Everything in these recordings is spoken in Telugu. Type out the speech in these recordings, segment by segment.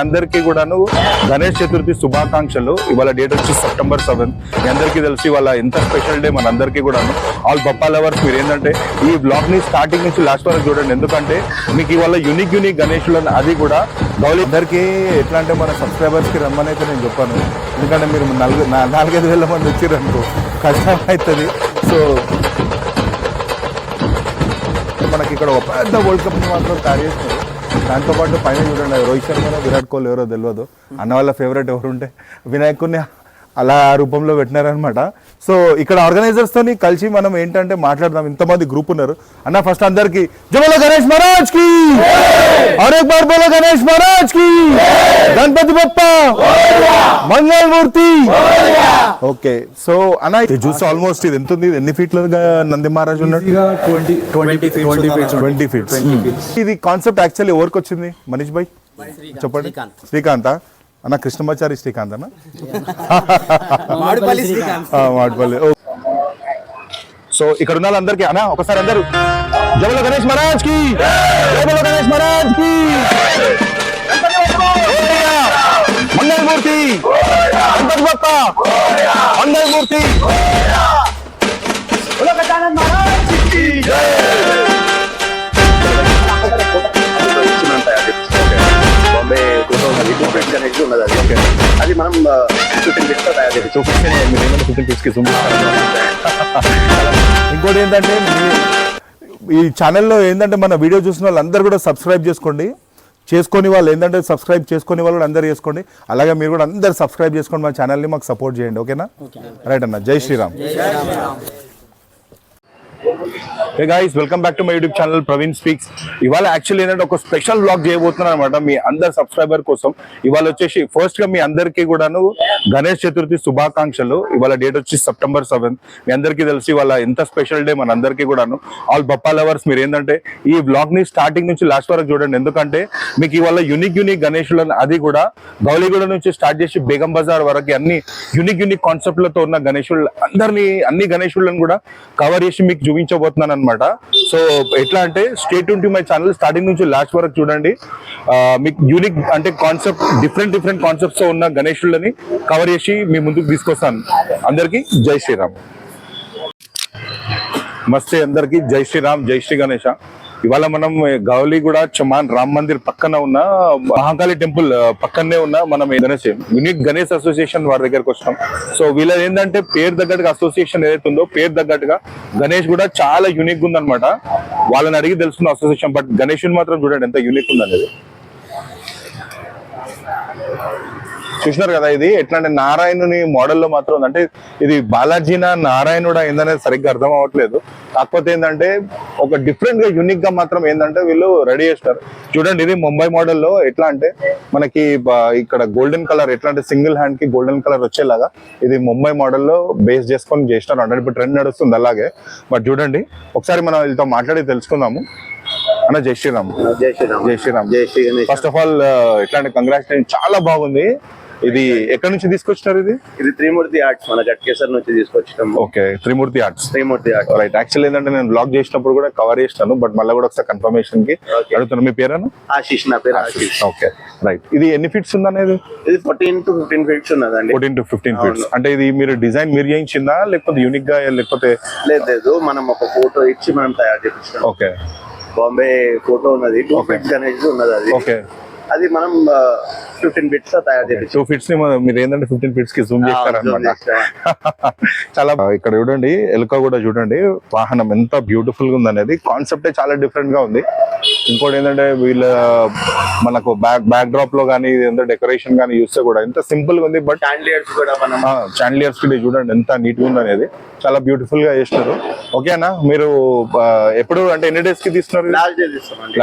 అందరికీ కూడాను గణేష్ చతుర్థి శుభాకాంక్షలు. ఇవాళ డేట్ వచ్చి September 7. మీ అందరికీ తెలిసి ఇవాళ ఎంత స్పెషల్ డే మనందరికీ కూడాను. ఆల్ బప్పా లవర్స్ మీరు ఏంటంటే ఈ బ్లాగ్ ని స్టార్టింగ్ నుంచి లాస్ట్ వరకు చూడండి, ఎందుకంటే మీకు ఇవాళ యూనిక్ గణేషులను అది కూడా గౌలి అందరికీ ఎట్లా అంటే మన సబ్స్క్రైబర్స్ కి రమ్మని అయితే నేను చెప్పాను. ఎందుకంటే మీరు 4-5 వేల మంది వచ్చారనుకో కష్టం అవుతుంది. సో మనకి ఇక్కడ ఒక పెద్ద వరల్డ్ కప్ ని మాత్రం తయారు చేస్తున్నారు. దాంతోపాటు పైన చూడండి, రోహిత్ శర్మ విరాట్ కోహ్లీ ఎవరో తెలియదు, అన్న వాళ్ళ ఫేవరెట్ ఎవరు ఉంటే వినాయకుడిని అలా ఆ రూపంలో పెట్టినారనమాట. సో ఇక్కడ ఆర్గనైజర్స్ తోని కలిసి మనం ఏంటంటే మాట్లాడదాం. ఇంతమంది గ్రూప్ ఉన్నారు అన్న. ఫస్ట్ అందరికి జై బోలో గణేష్ మహారాజ్ కి, और एक बार बोलो गणेश महाराज की, गणपति बप्पा మంగళమూర్తి. ఓకే, సో అన్న ఇది చూస్తే ఆల్మోస్ట్ ఇది ఎంత ఉంది, ఎన్ని ఫీట్ల నంది మహారాజ్ ఉన్నాడు? 20 ఫీట్స్. ఇది కాన్సెప్ట్ యాక్చువల్లీ ఎవరికి వచ్చింది మనీష్ భాయ్ చెప్పండి? శ్రీకాంత్ అన్న, కృష్ణమాచారి శ్రీకాంత్ అన్న, మాడుపల్లి. సో ఇక్కడ ఉన్న వాళ్ళందరికీ అన్న ఒకసారి అందరూ జై బోలో గణేష్ మహారాజ్ కి, జై బోలో గణేష్ మహారాజ్ కి, మంగళమూర్తి, గణపతి బప్పా మంగళమూర్తి. అది మనం 15 ఫీట్స్ తయారు చేసి ఇంకోటి ఏంటంటే ఈ ఛానల్లో ఏంటంటే మన వీడియో చూసిన వాళ్ళందరూ కూడా సబ్స్క్రైబ్ చేసుకొని వాళ్ళు ఏంటంటే సబ్స్క్రైబ్ చేసుకునే వాళ్ళు అందరూ చేసుకోండి. అలాగే మీరు కూడా అందరు సబ్స్క్రైబ్ చేసుకోండి, మా ఛానల్ని మాకు సపోర్ట్ చేయండి. ఓకేనా? రైట్ అన్న. జై Sriram. Hey guys, welcome back to my YouTube channel Praveen speaks. ఇవాళ యాక్చువల్లీ ఏంటంటే ఒక స్పెషల్ వ్లాగ్ చేయబోతున్నాను అనమాట మీ అందరు సబ్స్క్రైబర్ కోసం. ఇవాళ వచ్చేసి ఫస్ట్ గా మీ అందరికీ కూడాను గణేష్ చతుర్థి శుభాకాంక్షలు. ఇవాళ డేట్ వచ్చి September 7. మీ అందరికీ తెలిసి ఇవాళ ఎంత స్పెషల్ డే మనందరికీ కూడాను. ఆల్ బప్పా లవర్స్ మీరు ఏంటంటే ఈ వ్లాగ్ ని స్టార్టింగ్ నుంచి లాస్ట్ వరకు చూడండి, ఎందుకంటే మీకు ఇవాళ యూనిక్ గణేషులను అది కూడా గౌలిగూడ నుంచి స్టార్ట్ చేసి బేగం బజార్ వరకు అన్ని యూనిక్ కాన్సెప్ట్లతో ఉన్న గణేషులు అన్ని గణేషులను కూడా కవర్ చేసి మీకు చూపించబోతున్నాను అనమాట. సో ఎట్లా అంటే stay tune to my channel, starting నుంచి లాస్ట్ వరకు చూడండి. మీకు యూనిక్ అంటే కాన్సెప్ట్ డిఫరెంట్ కాన్సెప్ట్స్ ఉన్న గణేషులని కవర్ చేసి మీ ముందుకు తీసుకొస్తాను. అందరికీ జై శ్రీరామ్. నమస్తే అందరికీ, జై శ్రీరామ్, జై శ్రీ గణేష. ఇవాళ మనం గౌలిగూడ చమాన్ రామ్ మందిర్ పక్కన ఉన్న మహాకాళి టెంపుల్ పక్కనే ఉన్న మనం యూనిక్ గణేష్ అసోసియేషన్ వారి దగ్గరకు వస్తాం. సో వీళ్ళది ఏంటంటే పేరు తగ్గట్టుగా అసోసియేషన్ ఏదైతే ఉందో పేరు తగ్గట్టుగా గణేష్ కూడా చాలా యూనిక్ ఉందన్నమాట. వాళ్ళని అడిగి తెలుసుకున్న అసోసియేషన్. బట్ గణేషుని మాత్రం చూడండి ఎంత యూనిక్ ఉందనేది. చూసినారు కదా, ఇది ఎట్లా అంటే నారాయణుని మోడల్లో మాత్రం అంటే ఇది బాలాజీనా నారాయణుడా ఏందనేది సరిగ్గా అర్థం అవ్వట్లేదు. కాకపోతే ఏంటంటే ఒక డిఫరెంట్ గా యూనిక్ గా మాత్రం ఏంటంటే వీళ్ళు రెడీ చేస్తారు. చూడండి, ఇది ముంబై మోడల్లో ఎట్లా అంటే మనకి ఇక్కడ గోల్డెన్ కలర్ ఎట్లా అంటే సింగిల్ హ్యాండ్ కి గోల్డెన్ కలర్ వచ్చేలాగా ఇది ముంబై మోడల్లో బేస్ చేసుకొని చేస్తారు. అంటే ఇప్పుడు ట్రెండ్ నడుస్తుంది అలాగే. బట్ చూడండి, ఒకసారి మనం వీళ్ళతో మాట్లాడి తెలుసుకుందాము. అన్న జై శ్రీరామ్. జై శ్రీరామ్. జై శ్రీరామ్. జై Shri Ganesh. First of all ఎట్లా అంటే కంగ్రాచులేషన్, చాలా బాగుంది. ఇది ఎక్కడి నుంచి తీసుకొచ్చినారు? ఇది త్రిమూర్తి ఆర్ట్స్, మన గట్కేసర్ నుంచి తీసుకొచ్చాము. ఓకే, త్రిమూర్తి ఆర్ట్స్. రైట్. యాక్చువల్ ఏంటంటే నేను బ్లాగ్ చేసినప్పుడు కూడా కవర్ చేస్తాను, బట్ మళ్ళీ కూడా ఒకసారి కన్ఫర్మేషన్ కి అడుగుతాను. మీ పేరేనా? ఆశీష్. నా పేరు ఆశీష్. Okay, right. ఇది ఎన్ని ఫీట్స్ ఉంది అనేది? ఇది 14 to 15 ఫీట్స్ ఉన్నదండి. 14 to 15 ఫీట్స్. అంటే ఇది మీరు డిజైన్ మీరు చేయించిందా లేకపోతే యూనిక్ గా లేకపోతే? లేదు, మనం ఒక ఫోటో ఇచ్చి మనం తయారు చేపిస్తాం. ఓకే, బాంబే ఫోటో ఉన్నది, 2 ఫీట్స్ గణేష్ ఉన్నది. అది ఓకే, అది మనం 15 ఫీట్స్ తయారు చేసి 2 ఫీట్స్ ని మీరు ఏంటంటే 15 ఫీట్స్ కి జూమ్ చేస్తారన్నమాట. చాలా ఇక్కడ చూడండి, ఎలుక కూడా చూడండి, వాహనం ఎంత బ్యూటిఫుల్ గా ఉంది అనేది. కాన్సెప్టే చాలా డిఫరెంట్ గా ఉంది. ఇంకోటి ఏంటంటే వీళ్ళ మనకు బ్యాక్ డ్రాప్ లో కానీ డెకరేషన్ కానీ చూస్తే కూడా ఎంత సింపుల్ గా ఉంది. బట్ చాండిలియర్స్ కూడా మనం చాండిలియర్స్ కి చూడండి ఎంత నీట్ గా ఉంది అనేది. చాలా బ్యూటిఫుల్ గా చేస్తున్నారు. ఓకేనా? మీరు ఎప్పుడు అంటే ఎన్ని డేస్ కి తీస్తున్నారు? లాస్ట్ డే తీస్తామండి.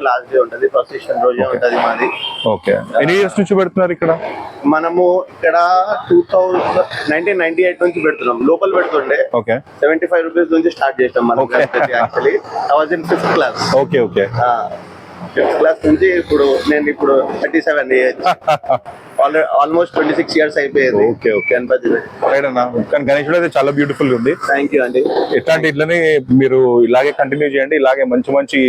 లాస్ట్ డే ఉంటది, ప్రొసెషన్ రోజే ఉంటది మాది. ఓకే, ఎన్ని ఇయర్స్ నుంచి పెడుతున్నారు ఇక్కడ? మనము ఇక్కడ 1998 నుంచి పెడుతున్నాం. లోపల పెడుతుండే. ఓకే, 75 రూపీస్ నుంచి స్టార్ట్ చేస్తాం మనం. Actually I was in 5th class. Okay okay, 5th class నుంచి ఇప్పుడు నేను 37 ఏజ్. ఆల్మోస్ట్ 26 years అయిపోయింది. ఓకే గణపతి రైట్ అన్న. కానీ గణేశుడు అయితే చాలా బ్యూటిఫుల్ గా ఉంది. థ్యాంక్ యూ అండి. ఇట్లానే మీరు ఇలాగే కంటిన్యూ చేయండి. ఇలాగే మంచి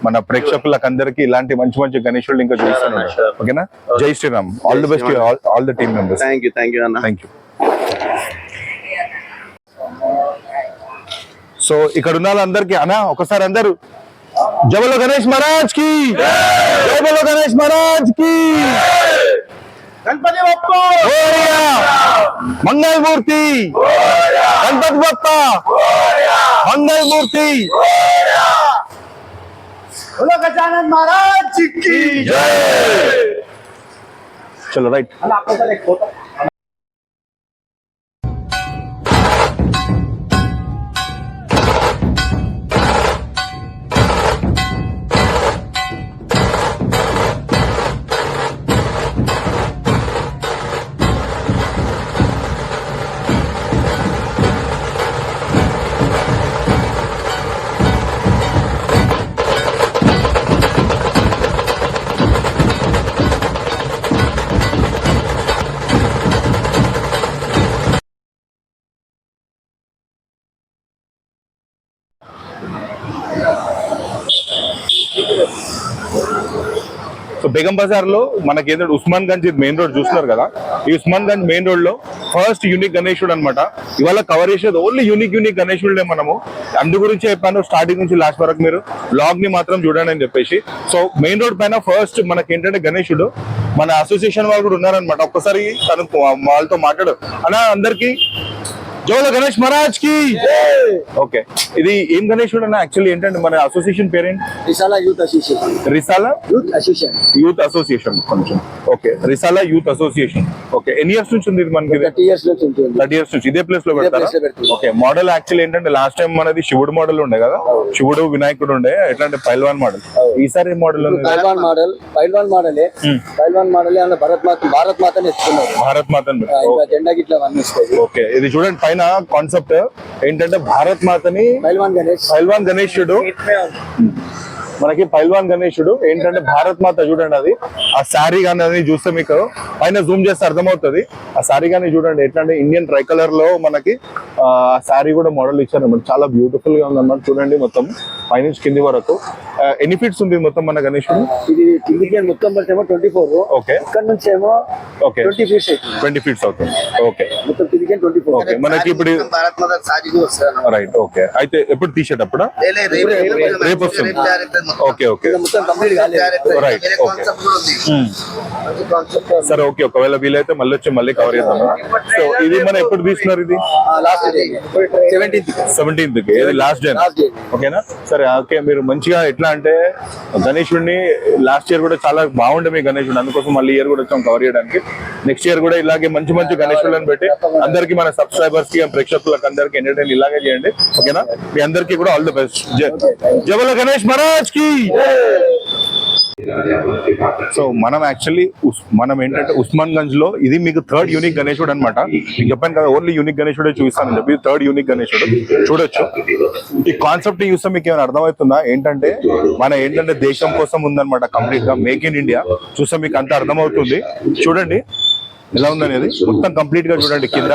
మన ప్రేక్షకులకు అందరికి ఇలాంటి మంచి గణేశుడు ఇంకా చూస్తున్నాను. Sure. ఓకేనా? జై Sriram. All the best all the team members. Thank you అన్న. Thank you. సో ఇక్కడ ఉన్న వాళ్ళందరికీ అన్న ఒకసారి అందరూ జై బోలో గణేష్ మహారాజ్ కి, జై బోలో గణేష్ మహారాజ్ కి, గణపతి బప్పా మంగళమూర్తి, గణపతి బప్ప మంగళమూర్తి, బోలో గజానన్ మహారాజ్ కి జై. చలో రైట్. సో బేగం బజార్ లో మనకి ఏంటంటే ఉస్మాన్ గంజ్ మెయిన్ రోడ్ చూస్తున్నారు కదా. ఈ ఉస్మాన్ గంజ్ మెయిన్ రోడ్ లో ఫస్ట్ యూనిక్ గణేశుడు అనమాట. ఇవాళ కవర్ చేసేది ఓన్లీ యూనిక్ గణేశుడే మనము. అందు గురించి చెప్పాను స్టార్టింగ్ నుంచి లాస్ట్ వరకు మీరు బ్లాగ్ ని మాత్రం చూడండి అని చెప్పేసి. సో మెయిన్ రోడ్ పైన ఫస్ట్ మనకి ఏంటంటే గణేశుడు మన అసోసియేషన్ వాళ్ళు కూడా ఉన్నారనమాట. ఒక్కసారి తను వాళ్ళతో మాట్లాడు అన్న. అందరికి జై బోలో గణేష్ మహారాజ్ కి. ఓకే, ఇది ఏం గణేశుడు అన్న? యాక్చువల్లీ ఏంటంటే మన అసోసియేషన్ పేరేంటి? Risala youth association. Risala youth association కొంచెం. Okay, Risala youth association. Okay, ఎన్ని ఇయర్స్ నుంచి ఉంది ఇది మనకి? 30 years నుంచి ఉంటుంది. 30 years నుంచి ఇదే ప్లేస్ లో పెడతారా? ఓకే, మోడల్ యాక్చువల్లీ ఏంటంటే లాస్ట్ టైం మనది శివుడు మోడల్ ఉండే కదా, శివుడు వినాయకుడు ఉండే. ఎట్లాంటి పైల్వాన్ మోడల్. ఈసారి మోడల్ పైల్వాన్ మోడలే అందులో భారత్ మాతని ఎత్తుకున్నారు. భారత్ మాతన్. జెండా గిట్లా వర్ణిస్తాయి. ఓకే, ఇది చూడండి పైన కాన్సెప్ట్ ఏంటంటే భారత్ మాతని పైల్వాన్ గణేశుడు. మనకి పైల్వాన్ గణేశుడు ఏంటంటే భారత్ మాత చూడండి. అది ఆ శారీ కానీ అది చూస్తే మీకు పైన జూమ్ చేస్తే అర్థమవుతుంది. ఆ శారీ కానీ చూడండి ఎట్లా అంటే ఇండియన్ ట్రై కలర్ లో మనకి ఆ శారీ కూడా మోడల్ ఇచ్చారన్నమాట. చాలా బ్యూటిఫుల్ గా ఉందన్నమాట. చూడండి మొత్తం పైనుంచి కింది వరకు ఎన్ని ఫీట్స్ ఉంది మొత్తం మన గణేశుడు? ఇది కిందికి మొత్తం ఏమో 24. ఓకే, ఇక్కడ నుంచి ఏమో 20 feet 20 feet అవుతుంది. ఓకే, మొత్తం కిందికి 24. ఓకే, మనకి ఇప్పుడు భారత్ మాత సాజికి వస్తారు. రైట్. ఓకే, అయితే ఎప్పుడు తీసేటప్పుడు రేపు వస్తుంది. ఓకే ఓకే, మొత్తం కంప్లీట్ కాలేదు. రైట్. ఓకే, సరే. ఓకే, ఒకవేళ వీలైతే మళ్ళీ కవర్ చేద్దాం. సో ఇది మనం ఎప్పుడు తీసుకున్నారు? ఇది లాస్ట్ డే 17th కి. ఇది లాస్ట్ డే. ఓకేనా? సరే. ఓకే, మీరు మంచిగా ఎట్లా అంటే గణేశుడిని లాస్ట్ ఇయర్ కూడా చాలా బాగుండే మీ గణేశుడు. అందుకోసం మళ్ళీ ఇయర్ కూడా వచ్చాం కవర్ చేయడానికి. నెక్స్ట్ ఇయర్ కూడా ఇలాగే మంచి గణేశులను పెట్టి అందరికి మన సబ్స్క్రైబర్స్ కి ప్రేక్షకులకు అందరికి ఎంటర్టైన్ ఇలాగే చేయండి. ఓకేనా? మీ అందరికీ కూడా ఆల్ ది బెస్ట్. జై బోలో గణేష్ మహారాజ్ కి. సో మనం యాక్చువల్లీ మనం ఏంటంటే ఉస్మాన్ గంజ్ లో ఇది మీకు థర్డ్ యూనిక్ గణేశుడు అనమాట. మీకు చెప్పాను కదా ఓన్లీ యూనిక్ గణేశుడే చూపిస్తానని చెప్పి. థర్డ్ యూనిక్ గణేశుడు చూడొచ్చు. ఈ కాన్సెప్ట్ ని చూస్తే మీకు ఏమైనా అర్థమవుతుందా? ఏంటంటే మన ఏంటంటే దేశం కోసం ఉందన్నమాట. కంప్లీట్ గా మేక్ ఇన్ ఇండియా. చూస్తే మీకు అంత అర్థమవుతుంది. చూడండి ఎలా ఉందనేది మొత్తం కంప్లీట్ గా చూడండి. కింద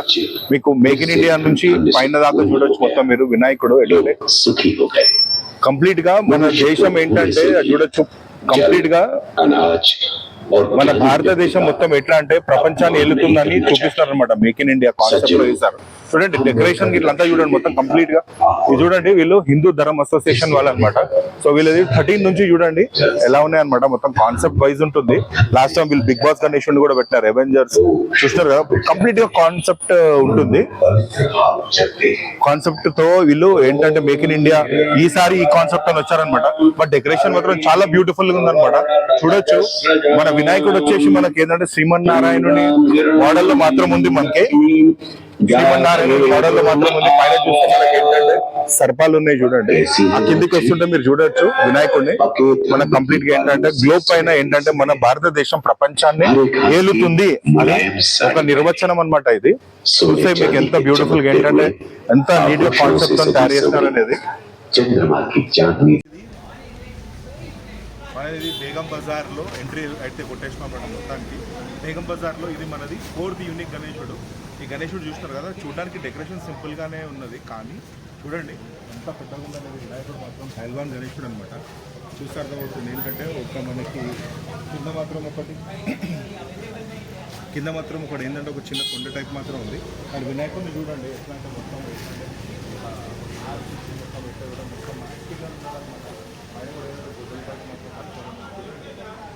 మీకు మేక్ ఇన్ ఇండియా నుంచి పైన దాకా చూడొచ్చు. మొత్తం మీరు వినాయకుడు ఎట్లా కంప్లీట్ గా మన దేశం ఏంటంటే చూడొచ్చు. కంప్లీట్ గా మన భారతదేశం మొత్తం ఎట్లా అంటే ప్రపంచాన్ని వెళ్తుందని చూపిస్తారు అనమాట. మేక్ ఇన్ ఇండియా కాన్సెప్ట్ లో చేశారు. చూడండి డెకరేషన్ ఇట్లంతా చూడండి మొత్తం కంప్లీట్ గా. ఇది చూడండి వీళ్ళు హిందూ ధర్మ అసోసియేషన్ వాళ్ళు అనమాట. సో వీళ్ళది 13 నుంచి చూడండి ఎలా ఉన్నాయి అనమాట. మొత్తం కాన్సెప్ట్ వైజ్ ఉంటుంది. లాస్ట్ టైం వీళ్ళు బిగ్ బాస్ గణేశుని కూడా పెట్టినారు. అవెంజర్స్ చూస్తారు కదా, కంప్లీట్ గా కాన్సెప్ట్ ఉంటుంది. కాన్సెప్ట్ తో వీళ్ళు ఏంటంటే మేక్ ఇన్ ఇండియా ఈసారి ఈ కాన్సెప్ట్ అని వచ్చారనమాట. బట్ డెకరేషన్ మాత్రం చాలా బ్యూటిఫుల్ గా ఉందన్నమాట. చూడొచ్చు మన వినాయకుడు వచ్చేసి మనకి ఏంటంటే శ్రీమన్నారాయణుని మోడల్ లో మాత్రం ఉంది. మనకి శ్రీమన్నారాయణుని మోడల్ లో మాత్రం ఉంది. పైన చూస్తే మనకి ఏంటంటే సర్పాలు ఉన్నాయి చూడండి. ఆ కిందికి వస్తుంటే మీరు చూడొచ్చు వినాయకుడిని. మన కంప్లీట్ గా ఏంటంటే గ్లోబ్ పైన ఏంటంటే మన భారతదేశం ప్రపంచాన్ని ఏలుతుంది అని ఒక నిర్వచనం అనమాట. ఇది చూస్తే మీకు ఎంత బ్యూటిఫుల్ గా ఏంటంటే ఎంత నీట్ గా కాన్సెప్ట్ తో తయారు చేస్తున్నారు అనేది. ఇది బేగం బజార్లో ఎంట్రీ అయితే కొట్టేసినాం మనం మొత్తానికి. బేగం బజార్లో ఇది మనది 4th యూనిక్ గణేశుడు. ఈ గణేశుడు చూస్తున్నారు కదా, చూడడానికి డెకరేషన్ సింపుల్గానే ఉన్నది, కానీ చూడండి ఎంత పెద్దగా ఉందనేది. వినాయకుడు మాత్రం పైల్వాన్ గణేశుడు అనమాట. చూస్తే అర్థమవుతుంది ఏంటంటే మనకి కింద మాత్రం ఒకటి ఏంటంటే ఒక చిన్న కొండ టైప్ మాత్రం ఉంది. కానీ వినాయకుడిని చూడండి ఎట్లా అంటే మొత్తం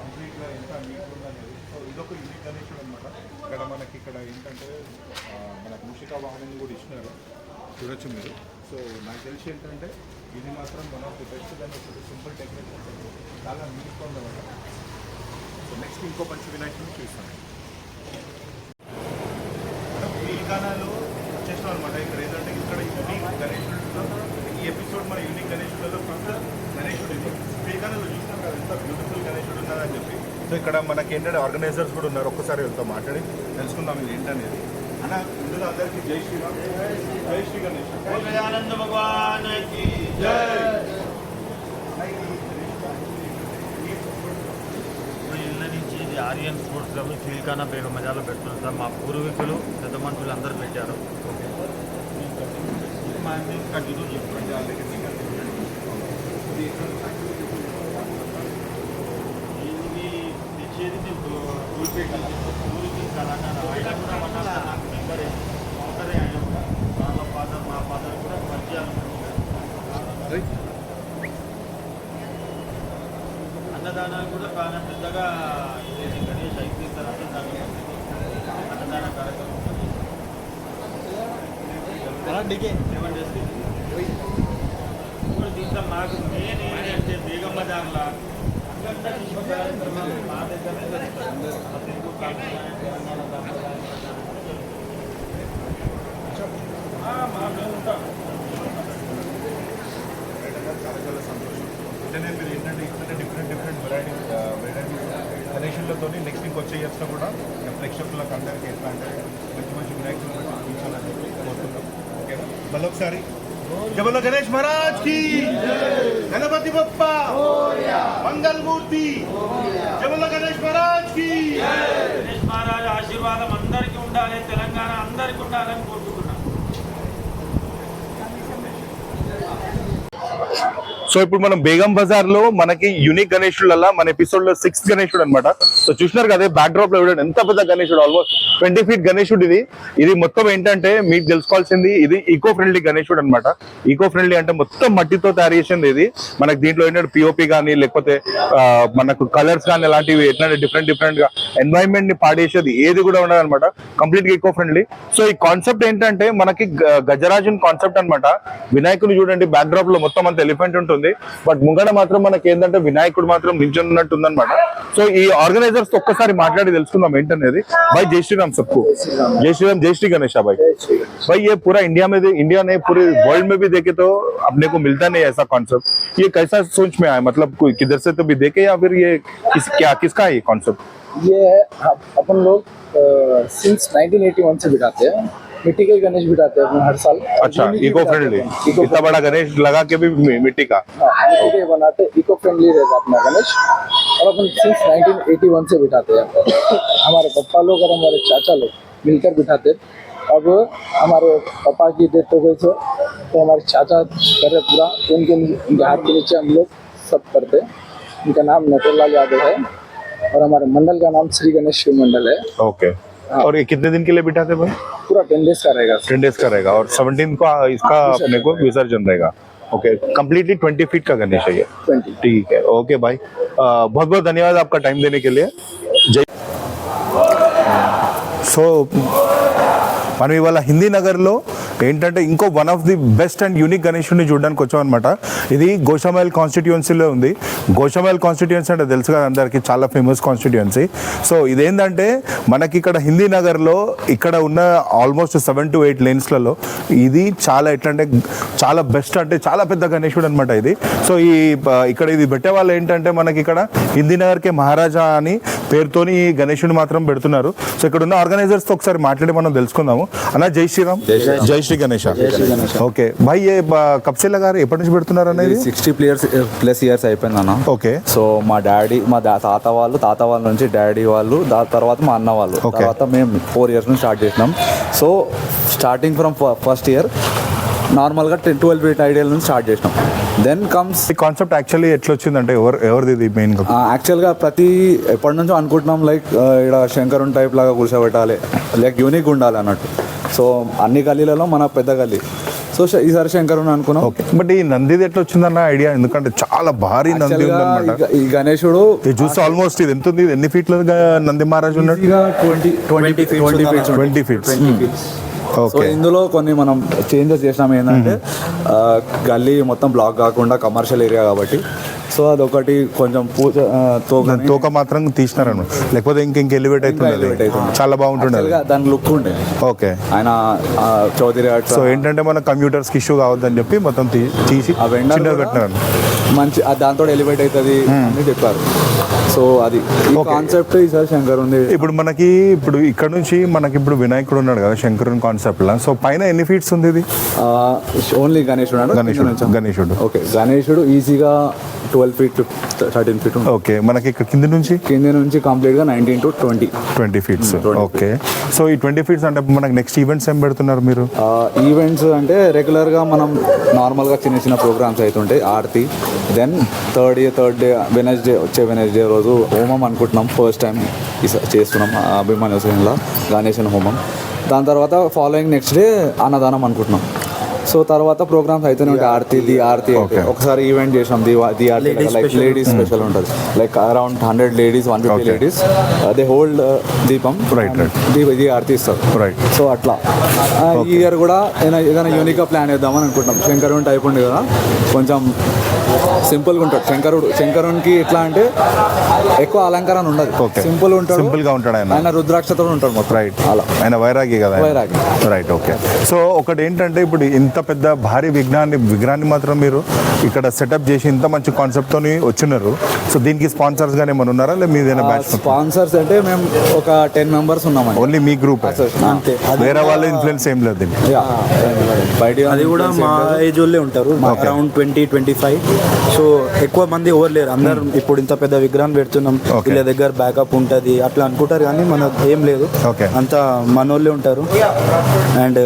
కంప్లీట్గా ఎంత నీట్గా ఉందనేది. సో ఇదొక యూనిక్ గణేశుడు అనమాట. ఇక్కడ ఏంటంటే మనకు మూషికా వాహనం కూడా ఇచ్చినారు, చూడొచ్చు మీరు. సో నాకు తెలిసి ఏంటంటే ఇది మాత్రం వన్ ఆఫ్ ది బెస్ట్ గణేశుడు. సింపుల్ డెకరేషన్ చాలా నీట్గా ఉందన్నమాట. సో నెక్స్ట్ ఇంకో మంచి వినాయకుడిని చూస్తాను. తెలంగాణలో వచ్చేసాం అనమాట. ఇక్కడ ఏంటంటే ఇక్కడ యూనిక్ గణేశుడిలో ఈ ఎపిసోడ్ మన యూనిక్ గణేశుడిలో ఫస్ట్ గణేశుడు ఇది తెలంగాణలో చూసినాం కదా, ఎంత బ్యూటిఫుల్ గణేశుడు ఉన్నదని చెప్పి. సో ఇక్కడ మనకి ఏంటంటే ఆర్గనైజర్స్ కూడా ఉన్నారు, ఒక్కసారి వీళ్ళతో మాట్లాడి తెలుసుకుందాం ఇది ఏంటనేది. అన్న ముందుగా అందరికీ జై శ్రీరామ్, జై శ్రీ గణేష్. ఆనంద భగవాన్ కి జై. ఇళ్ళ నుంచి ఇది ఆర్యన్ స్పోర్ట్స్ క్లబ్ చీల్కానా బేగం మజాలో పెడుతున్నారు సార్. మా పూర్వీకులు పెద్ద మనుషులు అందరూ పెట్టారు. కంటిన్యూ చేసుకోండి. ఇది తెచ్చేది ఊరికి తెలంగాణ ఆయన కూడా మన నాకు మెంబరే ఒకరే ఆయన కూడా. వాళ్ళ ఫాదర్ మా ఫాదర్ కూడా పరిచయాలు. అన్నదానాలు కూడా బాగా పెద్దగా ఇది గణేష్ అయిపోయిన తర్వాత దాని అన్నదాన కార్యక్రమం 7 days ఇప్పుడు దీంట్లో మాకు మెయిన్ ఏంటంటే బేగం బజార్లో అంగంతా విశ్వ కార్యక్రమాలు మా దగ్గరనే జరుగుతాయి. తెలుగు కాంగ్రెస్ తెలంగాణ సాంప్రదాయం మా మేము ఉంటాం. చాలా చాలా సంతోషం. వెంటనే మీరు ఏంటంటే ఇట్లనే డిఫరెంట్ వెరైటీస్ గణేషులతో నెక్స్ట్ ఇంకొచ్చే ఇయర్స్లో కూడా ప్రేక్షకులకు అందరికీ ఎట్లా అంటే మంచి వినాయకులు చూపించాలని చెప్పి కోరుతున్నాం. ఓకేనా, మళ్ళీ ఒకసారి జబల గణేష్ మహారాజ్ కి, గణపతి బప్ప మంగళమూర్తి, జబల గణేష్ మహారాజ్ కి. గణేష్ మహారాజ్ ఆశీర్వాదం అందరికీ ఉండాలి, తెలంగాణ అందరికీ ఉండాలని కోరుకుంటున్నాం. సో ఇప్పుడు మనం బేగం బజార్ లో మనకి యూనిక్ గణేశుల మన ఎపిసోడ్ లో 6th గణేశుడు అనమాట. సో చూసినారు కదా బ్యాక్ డ్రాప్ లో చూడండి ఎంత పెద్ద గణేశుడు, ఆల్మోస్ట్ 20 feet గణేశుడు. ఇది మొత్తం ఏంటంటే మీకు తెలుసుకోవాల్సింది, ఇది ఈకో ఫ్రెండ్లీ గణేశుడు అనమాట. ఈకో ఫ్రెండ్లీ అంటే మొత్తం మట్టితో తయారు చేసింది ఇది. మనకి దీంట్లో ఏంటంటే పిఓపి కానీ లేకపోతే మనకు కలర్స్ కానీ అలాంటివి ఎట్లా డిఫరెంట్ గా ఎన్వైరన్మెంట్ ని పాడేసేది ఏది కూడా ఉండదు అనమాట. కంప్లీట్ గా ఈకో ఫ్రెండ్లీ. సో ఈ కాన్సెప్ట్ ఏంటంటే మనకి గజరాజన్ కాన్సెప్ట్ అనమాట. వినాయకుడు చూడండి బ్యాక్ డ్రాప్ లో మొత్తం అంత ఎలిఫెంట్ ఉంటుంది, బట్ ముంగడ మాత్రం మనకి ఏంటంటే వినాయకుడు మాత్రం నిల్చున్నట్టు ఉందన్నమాట. సో ఈ ఆర్గనైజర్స్ ఒక్కసారి మాట్లాడి తెలుసుకుందాం ఏంటనేది. भाई जय श्री राम सबको, जय श्री राम, जय श्री गणेशा भाई. भाई ये पूरा इंडिया ने पूरे वर्ल्ड में भी देखे तो अपने को मिलता नहीं ऐसा कॉन्सेप्ट. ये कैसा सोच में आया, मतलब कोई किधर से तो भी देखे या फिर ये किसका है ये कॉन्सेप्ट? ये अपन लोग सिंस 1981 से बिठाते हैं. मिट्टी के गणेश बिठाते हैं हर साल. अच्छा, इको फ्रेंडली. इतना बड़ा गणेश लगा के भी मिट्टी का. मिट्टी के बनाते, इको फ्रेंडली रहता अपना गणेश. और अपन सिंस 1981 से बिठाते हैं. हमारे पापा लोग और हमारे चाचा लोग मिलकर बिठाते. अब हमारे पापा की डेथ हो गई तो हमारे चाचा करे पूरा, उनके हाथ के नीचे हम लोग सब करते. उनका नाम नटवरलाल यादव है और हमारे मंडल का नाम श्री गणेश शिव मंडल है. ओके. और ये कितने दिन के लिए बिठाते भाई? पूरा 10 days का रहेगा. 10 days का रहेगा और 17 को इसका अपने को विसर्जन रहेगा. ओके, कंप्लीटली 20 feet का गणेश है ये. 20. ठीक है, ओके भाई, बहुत बहुत धन्यवाद आपका टाइम देने के लिए. जय. సో మనం ఇవాళ హిందీ నగర్లో ఏంటంటే ఇంకో one of the best and unique గణేశుడిని చూడడానికి వచ్చామన్నమాట. ఇది గోషామైల్ కాన్స్టిట్యుయెన్సీలో ఉంది. గోషామైల్ కాన్స్టిట్యుయెన్సీ అంటే తెలుసు కదా అందరికీ, చాలా ఫేమస్ కాన్స్టిట్యుయెన్సీ. సో ఇదేంటంటే మనకి ఇక్కడ హిందీ నగర్లో ఇక్కడ ఉన్న ఆల్మోస్ట్ 7 to 8 lanesలలో ఇది చాలా ఎట్లా అంటే చాలా బెస్ట్, అంటే చాలా పెద్ద గణేశుడు అనమాట ఇది. సో ఇక్కడ ఇది పెట్టే వాళ్ళు ఏంటంటే మనకి ఇక్కడ హిందీ నగర్కే మహారాజా అని పేరుతోని ఈ గణేశుడిని మాత్రం పెడుతున్నారు. సో ఇక్కడ ఉన్న ఆర్గనైజర్స్తో ఒకసారి మాట్లాడి మనం తెలుసుకుందాము. అన్న జై శ్రీరామ్. జై श्री गणेश ఓకే భాయ్ ఏ కబ్ సే లగా ఎప్పటి నుంచి పెడుతున్నారు అనేది 60 ప్లస్ ఇయర్స్ అయిపోయింది అన్న. ఓకే సో మా డాడీ తాత వాళ్ళ నుంచి డాడీ వాళ్ళు తర్వాత మా అన్న వాళ్ళు తర్వాత మేము 4 years నుంచి స్టార్ట్ చేసినాం. So starting from first year నార్మల్గా 12 feet ఐడియల్ నుంచి స్టార్ట్ చేసినాం. దెన్ కమ్స్ ఈ కాన్సెప్ట్ యాక్చువల్లీ ఎట్లా వచ్చిందంటే ఎవరిది ఇది మెయిన్ యాక్చువల్గా ఎప్పటి నుంచో అనుకుంటున్నాం లైక్ ఇక్కడ శంకరుని టైప్ లాగా కూర్చోబెట్టాలి, లైక్ యూనిక్ ఉండాలి అన్నట్టు. సో అన్ని గల్లీలలో మన పెద్ద గల్లీ. సో ఈసారి శంకరుని అనుకున్నాం. ఓకే బట్ ఈ నందిది ఎట్లా వచ్చిందన్న ఐడియా? ఎందుకంటే చాలా భారీ నంది ఉందన్నమాట. ఈ గణేశుడు ఇది చూస్తే ఆల్మోస్ట్ ఇది ఎంత ఉంది, ఎన్ని ఫీట్ల నంది మహారాజ్ ఉన్నాడు? 20 feet. సో ఓకే ఇందులో కొన్ని మనం చేంజెస్ చేసినాం. ఏంటంటే గల్లీ మొత్తం బ్లాక్ కాకుండా కమర్షియల్ ఏరియా కాబట్టి సో అదొకటి కొంచెం తోక మాత్రం తీసినారను, లేకపోతే ఇంక ఎలివేట్ అవుతుంది, చాలా బాగుంటుండే దాని లుక్ ఉండే. ఓకే ఆయన చౌదరి సో ఏంటంటే మన కంప్యూటర్స్ కి ఇష్యూ కావద్దని చెప్పి మొత్తం తీసి ఆ వెండర్ చిన్నగా పెట్టినారు. మంచి దాంతో ఎలివేట్ అవుతుంది అని చెప్పారు. సో అది కాన్సెప్ట్ ఈసారి శంకర్ ఉంది. ఇప్పుడు ఇక్కడ నుంచి మనకి ఇప్పుడు వినాయకుడు ఉన్నాడు కదా శంకరుని కాన్సెప్ట్ లా. సో పైన ఎన్ని ఫీట్స్ ఉంది ఇది? ఓన్లీ గణేశుడు. గణేశుడు ఓకే గణేశుడు ఈజీగా 12 feet to 13 feet. ఓకే మనకి ఇక్కడ కింద నుంచి కంప్లీట్ గా 19 to 20 feet. ఓకే సో ఈ 20 feet అంటే మనకి నెక్స్ట్ ఈవెంట్స్ ఏం పెడుతున్నారు మీరు? ఈవెంట్స్ అంటే రెగ్యులర్ గా మనం నార్మల్ గా చిన్న ప్రోగ్రామ్స్ అవుతుంటాయి. Aarti, then third day Wednesday రోజు హోమం అనుకుంటున్నాం. ఫస్ట్ టైం చేస్తున్నాం అభిమాన్య శ్రేణిలో గణేశన్ హోమం. దాని తర్వాత ఫాలోయింగ్ నెక్స్ట్ డే అన్నదానం అనుకుంటున్నాం. సో తర్వాత ప్రోగ్రామ్స్ అయితేనే ఉంటాయి. ఆర్తి ఒకసారి ఈవెంట్ చేసాం the aarti, like ladies special ఉంటుంది. Like around 100 ladies 150 ladies they hold దీపం ది ఆర్తి ఇస్తారు. సో అట్లా ఈ ఇయర్ కూడా ఏదైనా యూనిక్గా ప్లాన్ చేద్దామని అనుకుంటున్నాం. శంకరుని టైప్ ఉంది కదా, కొంచెం సింపుల్గా ఉంటాడు శంకరునికి. ఎట్లా అంటే ఎక్కువ అలంకరణ ఉండదు, సింపుల్ ఉంటాడు. ఆయన రుద్రాక్షతో ఉంటాడు మొత్తం. అలా ఆయన వైరాగి కదా. Right okay. సో ఒకటి ఏంటంటే ఇప్పుడు ఇంత పెద్ద భారీ విగ్రహాన్ని మాత్రం మీరు ఇక్కడ సెటప్ చేసి ఇంత మంచి కాన్సెప్ట్ తోని వచ్చినారు. సో దీనికి స్పాన్సర్స్ గానీ ఏమైనా ఉన్నారా, లేదా మీదైనా బ్యాచ్? స్పాన్సర్స్ అంటే మేము ఒక 10 members ఉన్నామండి. ఓన్లీ మీ గ్రూప్ అంతే, వేరే వాళ్ళ ఇన్ఫ్లుయెన్స్ ఏం లేదు దీనికి? అది కూడా మా ఏజ్ వాళ్ళే ఉంటారు, అరౌండ్ 20-25. సో ఎక్కువ మంది ఎవరు లేరు, అందరు ఇప్పుడు ఇంత పెద్ద విగ్రహం పెడుతున్నాం, వీళ్ళ దగ్గర బ్యాకప్ ఉంటుంది అట్లా అనుకుంటారు, కానీ మనకు ఏం లేదు. అంతా మనోళ్ళే ఉంటారు అండ్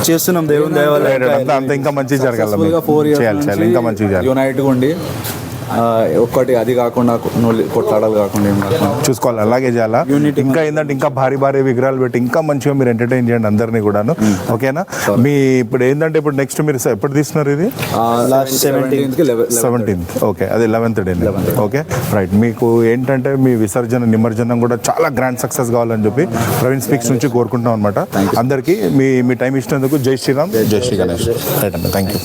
చేస్తున్నాం దేవుని దయ వల్ల. అంత ఇంకా మంచిగా జరగాలి, 4 years ఇంకా మంచిగా జరగాలి. యునైట్గా ఉండి ఒక్కటి అది కాకుండా కొట్లాడాలి కాకుండా చూసుకోవాలి, అలాగే చేయాలా. ఇంకా ఏంటంటే ఇంకా భారీ విగ్రహాలు పెట్టి ఇంకా మంచిగా మీరు ఎంటర్టైన్ చేయండి అందరినీ కూడాను. ఓకేనా? మీ ఇప్పుడు ఏంటంటే ఇప్పుడు నెక్స్ట్ మీరు ఎప్పుడు తీస్తున్నారు ఇది? 17th. ఓకే, అది 11th డే. Okay right. మీకు ఏంటంటే మీ నిమజ్జనం కూడా చాలా గ్రాండ్ సక్సెస్ కావాలని చెప్పి ప్రవీణ్ స్పీక్స్ నుంచి కోరుకుంటాం అనమాట. అందరికీ మీ టైం ఇచ్చినందుకు జై శ్రీరామ్, జై శ్రీ గణేష్. రైట్ అండి, థ్యాంక్ యూ.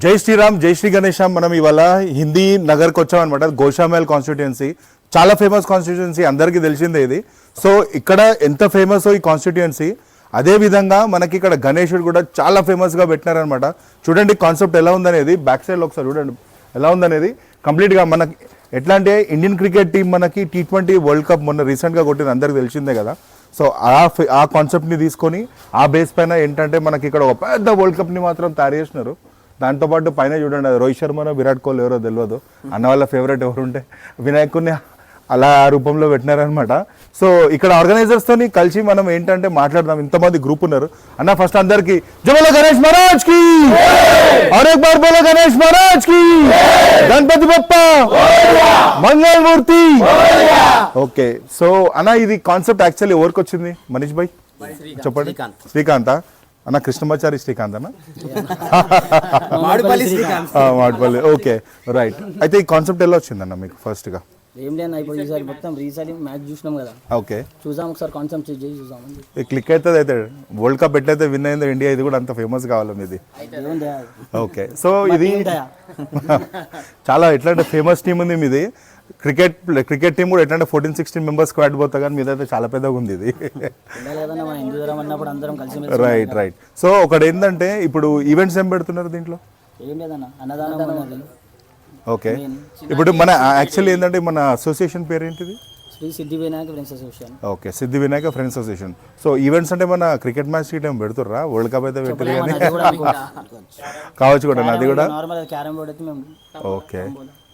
జై శ్రీరామ్, జై శ్రీ గణేష్. మనం ఇవాళ హిందీ నగర్కి వచ్చామన్నమాట. గోషామహల్ కాన్స్టిట్యుయెన్సీ చాలా ఫేమస్ కాన్స్టిట్యుయెన్సీ, అందరికీ తెలిసిందే ఇది. సో ఇక్కడ ఎంత ఫేమస్ ఈ కాన్స్టిట్యుయెన్సీ, అదే విధంగా మనకి ఇక్కడ గణేశుడు కూడా చాలా ఫేమస్గా పెట్టినారనమాట. చూడండి కాన్సెప్ట్ ఎలా ఉందనేది, బ్యాక్ సైడ్లో ఒకసారి చూడండి ఎలా ఉందనేది. కంప్లీట్గా మనకి ఎట్లా అంటే ఇండియన్ క్రికెట్ టీం మనకి T20 వరల్డ్ కప్ మొన్న రీసెంట్గా కొట్టింది, అందరికీ తెలిసిందే కదా. సో ఆ కాన్సెప్ట్ని తీసుకొని ఆ బేస్ పైన ఏంటంటే మనకి ఇక్కడ ఒక పెద్ద వరల్డ్ కప్ని మాత్రం తయారు చేసినారు. దాంతోపాటు పైన చూడండి, రోహిత్ శర్మనో విరాట్ కోహ్లీ ఎవరో తెలియదు, అన్న వాళ్ళ ఫేవరెట్ ఎవరుంటే వినాయకుడిని అలా ఆ రూపంలో పెట్టినారనమాట. సో ఇక్కడ ఆర్గనైజర్స్తో కలిసి మనం ఏంటంటే మాట్లాడదాం. ఇంతమంది గ్రూప్ ఉన్నారు అన్న. ఫస్ట్ అందరికి జై బోలో గణేష్ మహారాజ్ కి, और एक बार बोलो गणेश महाराज की, गणपति बप्पा మంగళమూర్తి. ఓకే, సో అన్న ఇది కాన్సెప్ట్ యాక్చువల్లీ ఎవరికి వచ్చింది? మనీష్ భాయ్ చెప్పండి. శ్రీకాంత్ అన్న, కృష్ణమాచారి శ్రీకాంత్ అన్న, మాడిపల్లి. Okay right. అయితే ఈ కాన్సెప్ట్ ఎలా వచ్చిందన్న మీకు ఫస్ట్గా? ఏం లేదన్నా, ఇప్పుడు ఈసారి మొత్తం రీసారి మ్యాచ్ చూసినాం కదా. ఓకే, చూసాం ఒకసారి కాన్సెప్ట్ చేసి చూసాం. క్లిక్ అవుతుంది. అయితే వరల్డ్ కప్ ఎట్లయితే విన్ అయిందో ఇండియా, ఇది కూడా అంత ఫేమస్ కావాలి ఇది. ఓకే, సో ఇది చాలా ఎట్లంటే ఫేమస్ టీం ఉంది మీది. క్రికెట్ టీం కూడా ఎట్లంటే 14-16 members స్క్వాడ్ పోతా, కానీ మీదైతే చాలా పెద్దగా ఉంది ఇది. రైట్. సో ఒకటి ఏంటంటే ఇప్పుడు ఈవెంట్స్ ఏం పెడుతున్నారు దీంట్లో? ఏం లేదన్నా, అన్నదానం. ఓకే, ఇప్పుడు మన యాక్చువల్లీ ఏంటంటే మన అసోసియేషన్ పేరు ఏంటిది? శ్రీ సిద్ధి వినాయక ఫ్రెండ్స్ అసోసియేషన్. ఓకే, సిద్ధి Vinayaka friends association. So events అంటే మన క్రికెట్ మ్యాచ్ ఏం పెడుతుర్రా? వరల్డ్ కప్ అయితే పెట్టరు కానీ అది కూడా కావచ్చు కూడా అది కూడా. నార్మల్ క్యారమ్ బోర్డ్ అయితే మేము ఓకే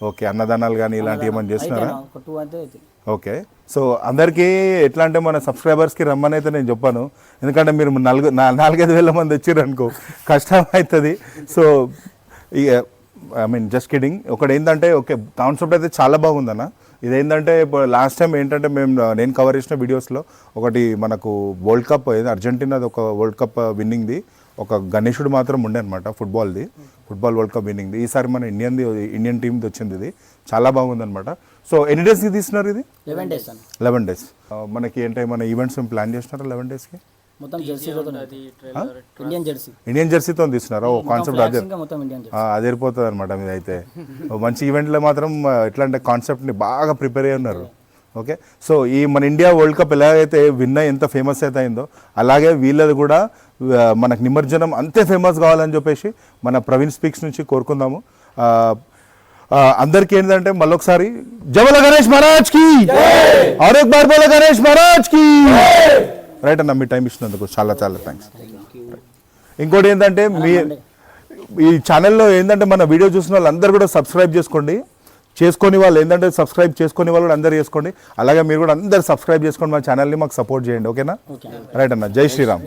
ఓకే, అన్నదానాలు కానీ ఇలాంటివి ఏమైనా చేస్తున్నారా? ఒక 2 అంతే అయితే. ఓకే, సో అందరికీ ఎట్లా అంటే మన సబ్స్క్రైబర్స్కి రమ్మని అయితే నేను చెప్పాను, ఎందుకంటే మీరు 4-5 వేల మంది వచ్చారు అనుకో కష్టం అవుతుంది. So I mean just kidding. ఒకటి ఏంటంటే ఓకే, కాన్సెప్ట్ అయితే చాలా బాగుందన్న. ఇదేంటంటే ఇప్పుడు లాస్ట్ టైం ఏంటంటే నేను కవర్ చేసిన వీడియోస్లో ఒకటి మనకు వరల్డ్ కప్ అర్జెంటీనాది ఒక వరల్డ్ కప్ విన్నింగ్ది ఒక గణేశుడు మాత్రం ఉండే అనమాట, ఫుట్బాల్ వరల్డ్ కప్ విన్నింగ్ది. ఈసారి మన ఇండియన్ టీమ్ది వచ్చింది, ఇది చాలా బాగుందన్నమాట. సో ఎన్ని డేస్కి తీస్తున్నారు ఇది? 11 days అన్న. 11 days. మనకి ఏంటంటే మన ఈవెంట్స్ ప్లాన్ చేస్తున్నారా 11 డేస్కి? మొత్తం జెర్సీతో ఇండియన్ జెర్సీ. ఇండియన్ జెర్సీతో తీస్తున్నారా? ఓ కాన్సెప్ట్ అదే, ఇంకా మొత్తం ఇండియన్ జెర్సీ. అది వెళ్ళిపోతుంది అనమాట మీద అయితే. మంచి ఈవెంట్లో మాత్రం ఎట్లా అంటే కాన్సెప్ట్ని బాగా ప్రిపేర్ అయ్యి ఉన్నారు. ఓకే, సో ఈ మన ఇండియా వరల్డ్ కప్ ఎలాగైతే విన్ అయ్యి ఎంత ఫేమస్ అయితే అయిందో అలాగే వీళ్ళది కూడా మనకు నిమజ్జనం అంతే ఫేమస్ కావాలని చెప్పేసి మన ప్రవీణ్ స్పీక్స్ నుంచి కోరుకుందాము. అందరికీ ఏంటంటే మళ్ళొకసారి జవల గణేష్ మహారాజ్ కి, और एक बार बोलो గణేష్ మహారాజ్ కి. రైట్ అన్న, మీ టైం ఇచ్చినందుకు చాలా చాలా థ్యాంక్స్. ఇంకోటి ఏంటంటే ఈ ఛానల్లో ఏంటంటే మన వీడియో చూసిన వాళ్ళందరూ కూడా సబ్స్క్రైబ్ చేసుకొని వాళ్ళు ఏంటంటే సబ్స్క్రైబ్ చేసుకునే వాళ్ళు కూడా అందరూ చేసుకోండి. అలాగే మీరు కూడా అందరు సబ్స్క్రైబ్ చేసుకోండి, మా ఛానల్ని మాకు సపోర్ట్ చేయండి. ఓకేనా? రైట్ అన్న, జై శ్రీరామ్.